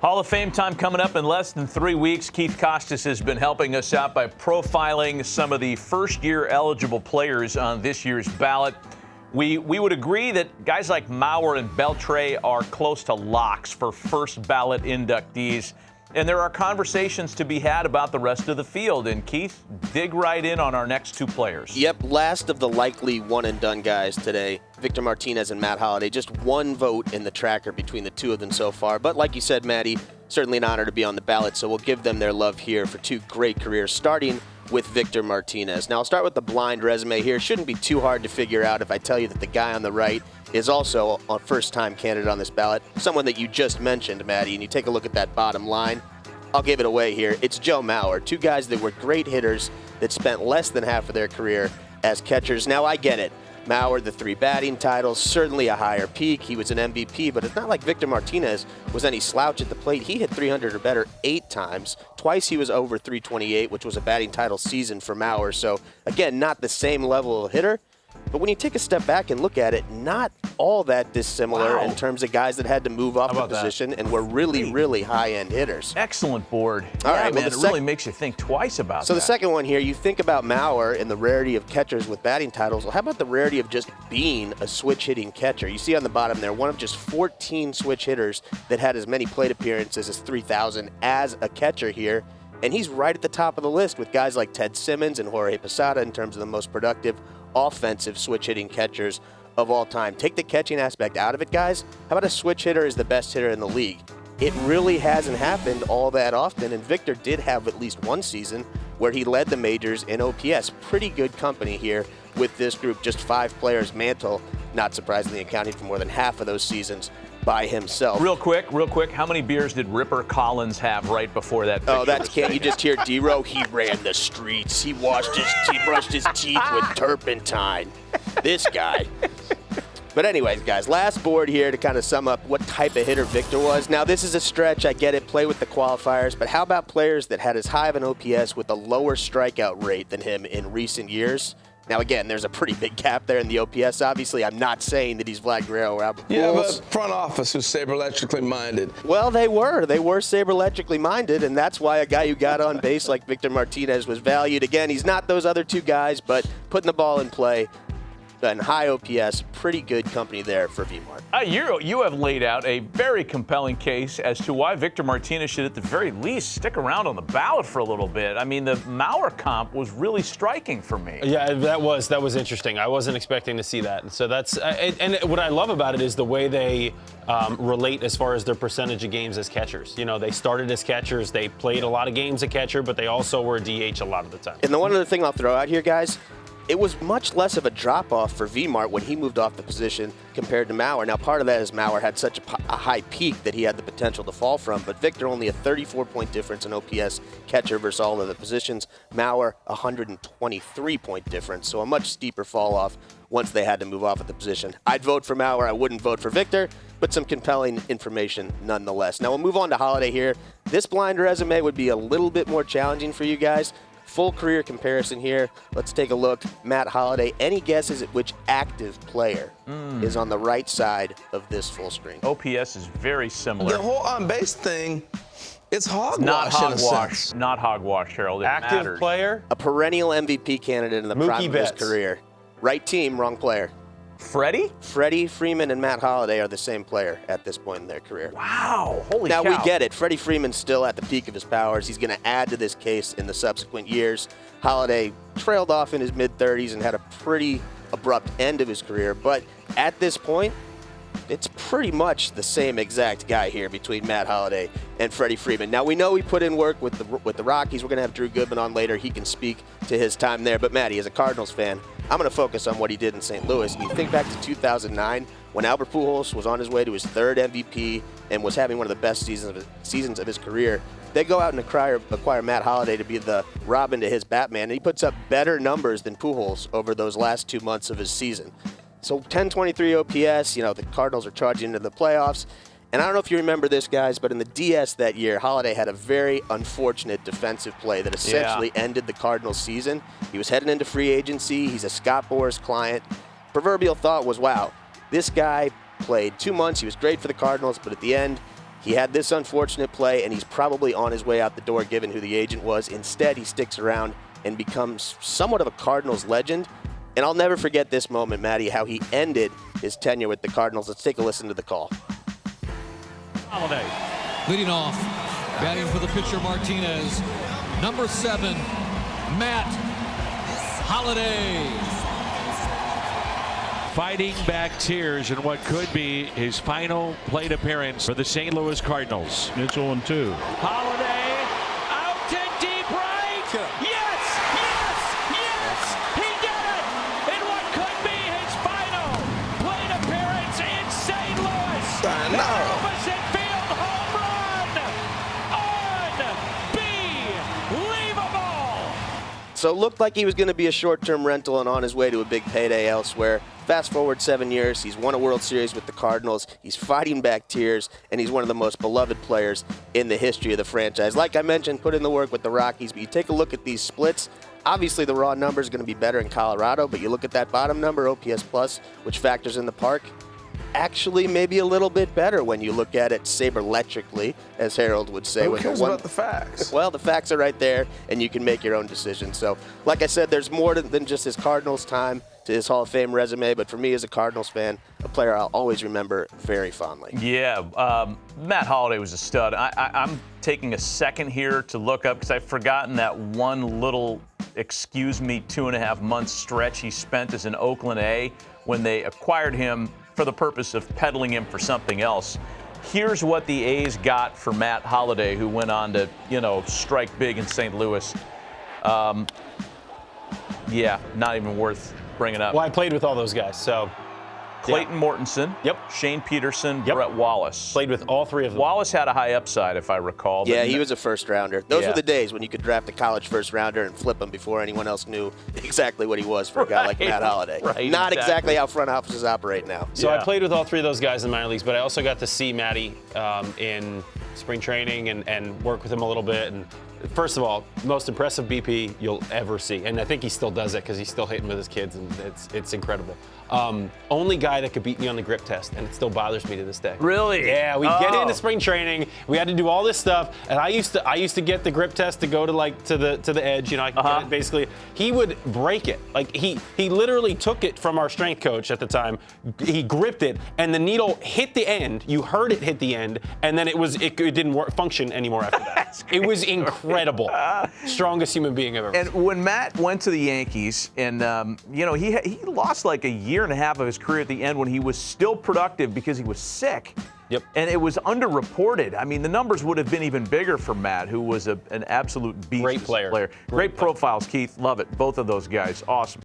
Hall of Fame time coming up in less than 3 weeks. Keith Costas has been helping us out by profiling some of the first-year eligible players on this year's ballot. We would agree that guys like Mauer and Beltre are close to locks for first ballot inductees. And there are conversations to be had about the rest of the field. And Keith, dig right in on our next two players. Yep, last of the likely one-and-done guys today, Victor Martinez and Matt Holliday. Just one vote in the tracker between the two of them so far. But like you said, Matty, certainly an honor to be on the ballot. So we'll give them their love here for two great careers, starting with Victor Martinez. Now, I'll start with the blind resume here. Shouldn't be too hard to figure out if I tell you that the guy on the right is also a first-time candidate on this ballot, someone that you just mentioned, Matty, and you take a look at that bottom line. I'll give it away here. It's Joe Mauer, two guys that were great hitters that spent less than half of their career as catchers. Now, I get it. Mauer, the 3 batting titles, certainly a higher peak. He was an MVP, but it's not like Victor Martinez was any slouch at the plate. He hit 300 or better 8 times. Twice he was over 328, which was a batting title season for Mauer. So, again, not the same level of hitter. But when you take a step back and look at it, not all that dissimilar in terms of guys that had to move off the position and were really, really high-end hitters. Excellent board. All right, man, it really makes you think twice about that. So the second one here, you think about Mauer and the rarity of catchers with batting titles. Well, how about the rarity of just being a switch-hitting catcher? You see on the bottom there, one of just 14 switch hitters that had as many plate appearances as 3,000 as a catcher here. And he's right at the top of the list with guys like Ted Simmons and Jorge Posada in terms of the most productive offensive switch-hitting catchers of all time. Take the catching aspect out of it, guys. How about a switch hitter is the best hitter in the league? It really hasn't happened all that often, and Victor did have at least one season where he led the majors in OPS. Pretty good company here with this group. Just 5 players. Mantle, not surprisingly, accounting for more than half of those seasons by himself. Real quick, how many beers did Ripper Collins have right before that picture? Oh, can't you just hear D-Row? He ran the streets. He brushed his teeth with turpentine. This guy. But anyways, guys, last board here to kind of sum up what type of hitter Victor was. Now, this is a stretch. I get it. Play with the qualifiers. But how about players that had as high of an OPS with a lower strikeout rate than him in recent years? Now, again, there's a pretty big gap there in the OPS. Obviously, I'm not saying that he's Vlad Guerrero or Albert Pujols. Yeah, but front office was sabermetrically minded. Well, they were. They were sabermetrically minded, and that's why a guy who got on base like Victor Martinez was valued. Again, he's not those other two guys, but putting the ball in play and high OPS, pretty good company there for VMart. You have laid out a very compelling case as to why Victor Martinez should at the very least stick around on the ballot for a little bit. I mean, the Mauer comp was really striking for me. Yeah, that was interesting. I wasn't expecting to see that. And so that's and what I love about it is the way they relate as far as their percentage of games as catchers. You know, they started as catchers, they played a lot of games at catcher, but they also were a DH a lot of the time. And the one other thing I'll throw out here, guys, it was much less of a drop-off for VMart when he moved off the position compared to Mauer. Now, part of that is Mauer had such a high peak that he had the potential to fall from, but Victor only a 34-point difference in OPS catcher versus all of the positions. Mauer, 123-point difference, so a much steeper fall-off once they had to move off at the position. I'd vote for Mauer. I wouldn't vote for Victor, but some compelling information nonetheless. Now, we'll move on to Holliday here. This blind resume would be a little bit more challenging for you guys. Full career comparison here. Let's take a look. Matt Holliday, any guesses at which active player is on the right side of this full screen? OPS is very similar. The whole on-base thing, it's hogwash Not in a sense. Not hogwash, Harold. It Active matters. player? A perennial MVP candidate in the prime of his career. Right team, wrong player. Freddie Freeman and Matt Holliday are the same player at this point in their career. Wow, holy cow. Now, we get it. Freddie Freeman's still at the peak of his powers. He's going to add to this case in the subsequent years. Holliday trailed off in his mid-30s and had a pretty abrupt end of his career. But at this point, it's pretty much the same exact guy here between Matt Holliday and Freddie Freeman. Now, we know he put in work with the Rockies. We're going to have Drew Goodman on later. He can speak to his time there. But, Matty, as a Cardinals fan, I'm going to focus on what he did in St. Louis. And you think back to 2009 when Albert Pujols was on his way to his 3rd MVP and was having one of the best seasons of his career. They go out and acquire Matt Holliday to be the Robin to his Batman. And he puts up better numbers than Pujols over those last 2 months of his season. So 1023 OPS, you know, the Cardinals are charging into the playoffs. And I don't know if you remember this, guys, but in the DS that year, Holliday had a very unfortunate defensive play that essentially ended the Cardinals' season. He was heading into free agency. He's a Scott Boras client. Proverbial thought was, wow, this guy played 2 months. He was great for the Cardinals, but at the end, He had this unfortunate play, and he's probably on his way out the door given who the agent was. Instead, he sticks around and becomes somewhat of a Cardinals legend. And I'll never forget this moment, Matty, how he ended his tenure with the Cardinals. Let's take a listen to the call. Holliday leading off, batting for the pitcher Martinez. Number 7, Matt Holliday. Fighting back tears in what could be his final plate appearance for the St. Louis Cardinals. It's 0-2. Holliday out to deep right. Yes, yes, yes, he did it in what could be his final plate appearance in St. Louis. I know. Opposite field home run. Unbelievable. So it looked like he was going to be a short-term rental and on his way to a big payday elsewhere. Fast forward 7 years, he's won a World Series with the Cardinals, he's fighting back tears, and he's one of the most beloved players in the history of the franchise. Like I mentioned, put in the work with the Rockies, but you take a look at these splits, obviously the raw number is going to be better in Colorado, but you look at that bottom number, OPS plus, which factors in the park, actually maybe a little bit better when you look at it sabermetrically, as Harold would say. Who cares about the facts? Well, the facts are right there, and you can make your own decision. So, like I said, there's more than just his Cardinals time to his Hall of Fame resume, but for me as a Cardinals fan, a player I'll always remember very fondly. Yeah, Matt Holliday was a stud. I'm taking a second here to look up because I've forgotten that one little, 2.5 month stretch he spent as an Oakland A when they acquired him for the purpose of peddling him for something else. Here's what the A's got for Matt Holliday, who went on to, strike big in St. Louis. Yeah, not even worth bringing up. Well, I played with all those guys, so. Clayton Mortensen. Yep. Shane Peterson. Yep. Brett Wallace. Played with all 3 of them. Wallace had a high upside, if I recall. Yeah, he was a first-rounder. Those Yeah. were the days when you could draft a college first-rounder and flip him before anyone else knew exactly what he was for a guy like Matt Holliday. Right, Not exactly. exactly how front offices operate now. So Yeah. I played with all 3 of those guys in minor leagues, but I also got to see Matty in spring training and work with him a little bit. And first of all, most impressive BP you'll ever see, and I think he still does it because he's still hitting with his kids, and it's incredible. Only guy that could beat me on the grip test, and it still bothers me to this day. Really? Yeah, we get into spring training. We had to do all this stuff, and I used to get the grip test to go to the edge. I could get it basically. He would break it. Like he literally took it from our strength coach at the time. He gripped it, and the needle hit the end. You heard it hit the end, and then it didn't function anymore after that. It was incredible. Strongest human being I've ever seen. And when Matt went to the Yankees, and he lost like a year and a half of his career at the end when he was still productive because he was sick. Yep. And it was underreported. I mean, the numbers would have been even bigger for Matt, who was an absolute beast. Great as a player. Great profiles, Keith. Love it. Both of those guys. Awesome.